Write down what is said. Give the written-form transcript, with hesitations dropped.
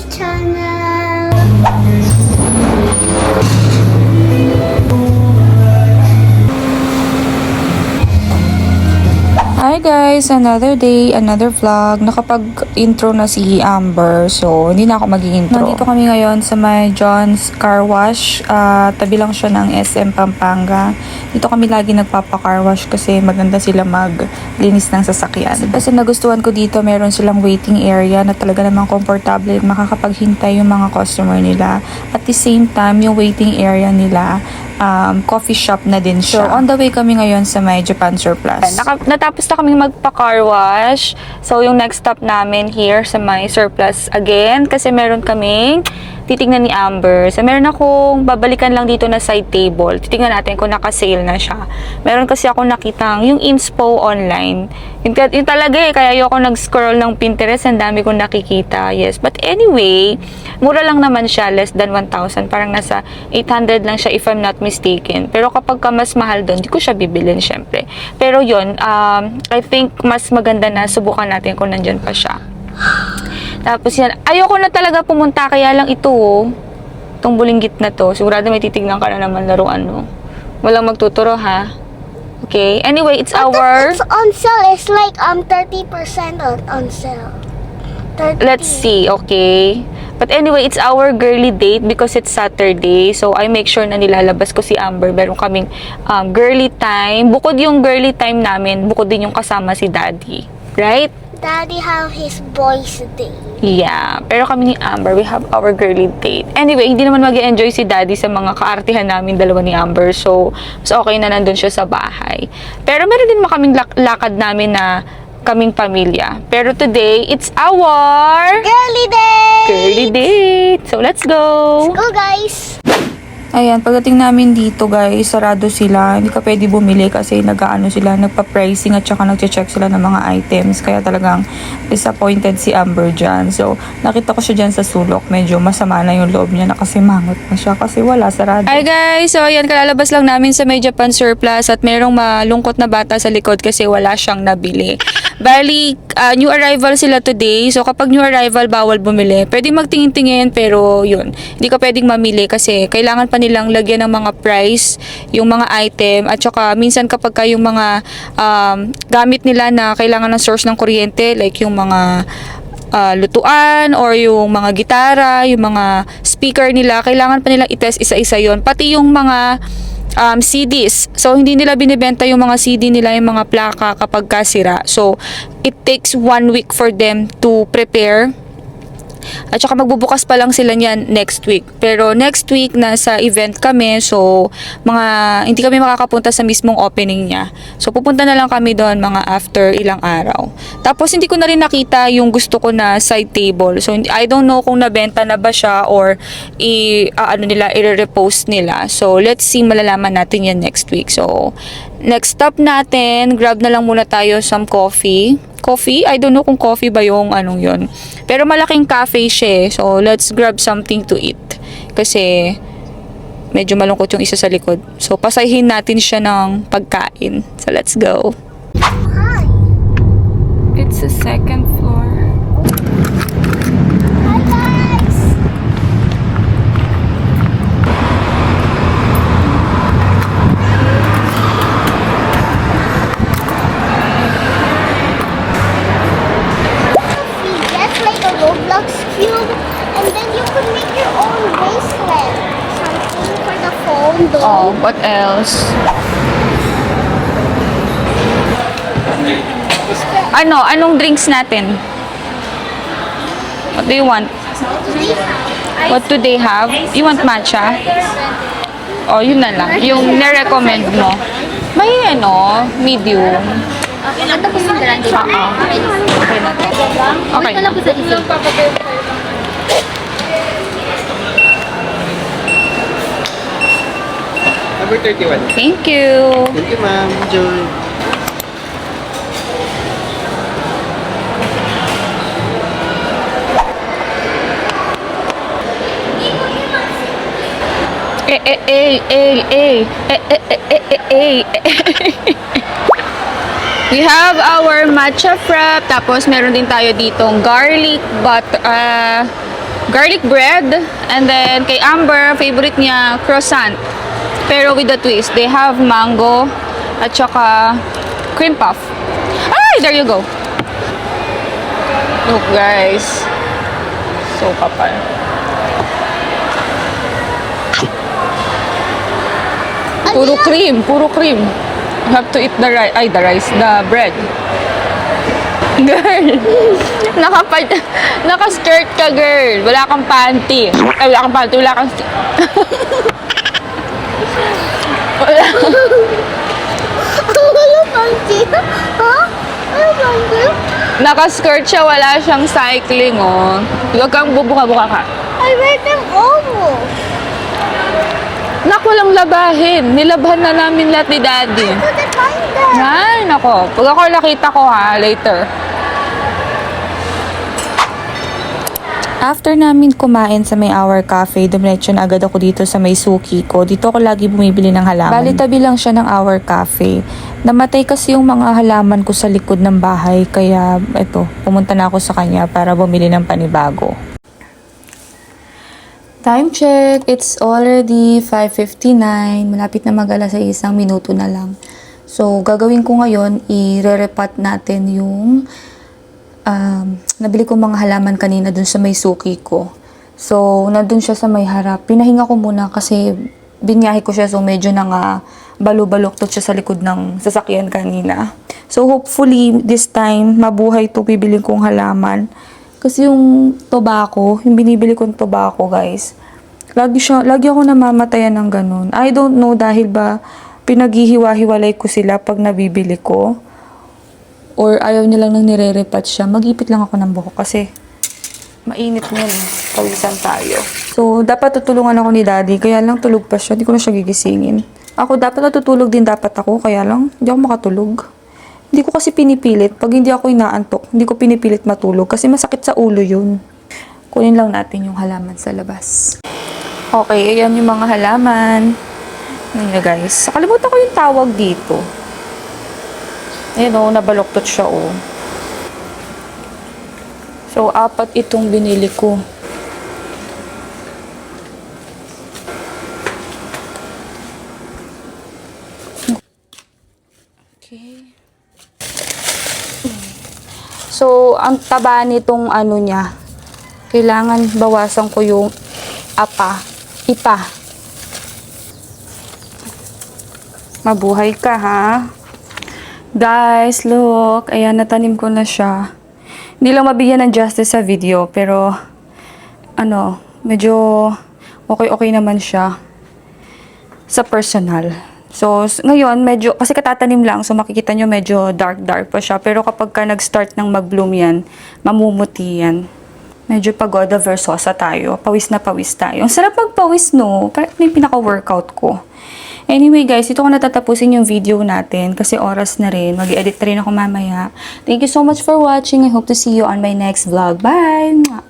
channel. Hi guys! Another day, another vlog. Nakapag-intro na si Amber, so hindi na ako mag-intro. Nandito kami ngayon sa may John's Car Wash. Tabi lang siya ng SM Pampanga. Dito kami lagi nagpapa-car wash kasi maganda sila maglinis ng sasakyan. Kasi nagustuhan ko dito, meron silang waiting area na talaga namang komportable, makakapaghintay yung mga customer nila. At the same time, yung waiting area nila, coffee shop na din siya. So, on the way kami ngayon sa may Japan Surplus. Natapos na kaming magpa-car wash. So, yung next stop namin here sa may Surplus again. Kasi meron kaming titignan ni Amber. So, meron akong babalikan lang dito na side table. Titignan natin kung naka-sale na siya. Meron kasi ako nakitang yung inspo online. Yun talaga eh. Kaya ayoko nag-scroll ng Pinterest. Ang dami kong nakikita. Yes. But anyway, mura lang naman siya. Less than 1,000. Parang nasa 800 lang siya if I'm not mistaken. Pero kapag ka mas mahal doon, di ko siya bibilin syempre. Pero yun, I think mas maganda na subukan natin kung nandyan pa siya. Tapos yan, ayoko na talaga pumunta, kaya lang ito, itong bulinggit na to, sigurado may titignan ka na naman laruan, no? Walang magtuturo, ha? Okay, anyway, it's our... It's on sale. It's like 30% on sale. 30. Let's see, okay? But anyway, it's our girly date because it's Saturday. So, I make sure na nilalabas ko si Amber. Meron kaming girly time. Bukod yung girly time namin, bukod din yung kasama si Daddy. Right? Daddy have his boys day. Yeah. Pero kami ni Amber, we have our girly date. Anyway, hindi naman mag-enjoy si Daddy sa mga kaartihan namin dalawa ni Amber. So, mas okay na nandun siya sa bahay. Pero meron din kaming lakad namin na kaming pamilya. Pero today, it's our Girly day! girly date. So, let's go! Let's go, guys! Ayan, pagdating namin dito guys, sarado sila. Hindi ka pwede bumili kasi nag-aano sila, nagpa-pricing at saka nag-check sila ng mga items. Kaya talagang disappointed si Amber dyan. So, nakita ko siya dyan sa sulok. Medyo masama na yung loob niya na kasi mangot na siya kasi wala, sarado. Hi guys! So, ayan, kalalabas lang namin sa may Japan Surplus at merong malungkot na bata sa likod kasi wala siyang nabili. Bali, new arrival sila today. So, kapag new arrival, bawal bumili. Pwedeng magtingin-tingin, pero yun. Hindi ka pwedeng mamili kasi kailangan pa nilang lagyan ng mga price, yung mga item, at saka minsan kapag yung mga gamit nila na kailangan ng source ng kuryente, like yung mga lutuan or yung mga gitara, yung mga speaker nila, kailangan pa nilang itest isa-isa yon. Pati yung mga CDs. So, hindi nila binibenta yung mga CD nila, yung mga plaka kapag kasira. So, it takes 1 week for them to prepare. At saka magbubukas pa lang sila niyan next week. Pero next week nasa event kami, so hindi kami makakapunta sa mismong opening niya. So pupunta na lang kami doon mga after ilang araw. Tapos hindi ko na rin nakita yung gusto ko na side table. So I don't know kung nabenta na ba siya or i-repost nila. So let's see, malalaman natin yan next week. So next stop natin, grab na lang muna tayo some coffee. Coffee? I don't know kung coffee ba yung anong yun. Pero malaking cafe siya. So, let's grab something to eat. Kasi, medyo malungkot yung isa sa likod. So, pasahin natin siya ng pagkain. So, let's go. Hi! It's the second floor. Hi, guys! Roblox cube, and then you could make your own bracelet. Something for the phone, though. Oh, what else? Anong drinks natin? What do you want? What do they have? You want matcha? Oh, yun na lang. Yung na-recommend mo. May medium. Ito po yung grande. Okay na to. Okay. Ito lang po sa isip. Number 31. Thank you. Thank you, ma'am. Enjoy. We have our matcha frap, tapos meron din tayo ditong garlic bread. And then, kay Amber, favorite niya, croissant. Pero with the twist, they have mango at saka cream puff. Ay, there you go. Look, guys. So kapal. Puro cream, puro cream. You have to eat the the bread. Girl, naka-skirt ka, girl. Wala kang panty. Ay, wala kang panty, wala kang... wala. Ano panty? Ha? Ano panty? Naka-skirt siya, wala siyang cycling, oh. Huwag kang bubuka-buka ka. I read them all. Naku, lang labahin. Nilabhan na namin lahat ni Daddy. I couldn't find them. Ay, nako. Pag ako nakita ko ha, later. After namin kumain sa may Our Cafe, dumiretso na agad ako dito sa may suki ko. Dito ako lagi bumibili ng halaman. Bali, tabi lang siya ng Our Cafe. Namatay kasi yung mga halaman ko sa likod ng bahay. Kaya, eto, pumunta na ako sa kanya para bumili ng panibago. Time check. It's already 5:59. Malapit na mag-alas 6, isang minuto na lang. So, gagawin ko ngayon, i-re-repat natin yung nabili ko mga halaman kanina dun sa may suki ko. So, nandun siya sa may harap. Pinahinga ko muna kasi binyahe ko siya, so medyo balu-baluktot siya sa likod ng sasakyan kanina. So, hopefully, this time, mabuhay to bibiling kong halaman. Kasi yung tobacco, yung binibili kong tobacco, guys, lagi ako namamatayan ng ganun. I don't know dahil ba pinaghihiwa-hiwalay ko sila pag nabibili ko. Or ayaw nilang nang nire-repat siya. Mag-ipit lang ako ng buhok kasi mainit niyan eh. Pawisan tayo. So, dapat tutulungan ako ni Daddy. Kaya lang tulog pa siya. Hindi ko na siya gigisingin. Ako, dapat natutulog din dapat ako. Kaya lang, hindi ako makatulog. Hindi ko kasi pinipilit. Pag hindi ako inaantok, hindi ko pinipilit matulog. Kasi masakit sa ulo yun. Kunin lang natin yung halaman sa labas. Okay, ayan yung mga halaman. Ayan guys. Nakalimutan ko yung tawag dito. Ayan o, nabaloktot siya o. So, 4 itong binili ko. Okay. So, ang taba nitong ano niya, kailangan bawasan ko yung ipa. Mabuhay ka, ha? Guys, look. Ayan, natanim ko na siya. Hindi lang mabigyan ng justice sa video, pero medyo okay naman siya sa personal. So, ngayon, medyo, kasi katatanim lang, so makikita nyo medyo dark pa siya. Pero kapag ka nag-start ng mag-bloom yan, mamumuti yan. Medyo pagoda versosa tayo. Pawis na pawis tayo. Ang sarap magpawis, no? Parang may pinaka-workout ko. Anyway guys, ito ko natatapusin yung video natin kasi oras na rin. Mag-edit rin ako mamaya. Thank you so much for watching. I hope to see you on my next vlog. Bye!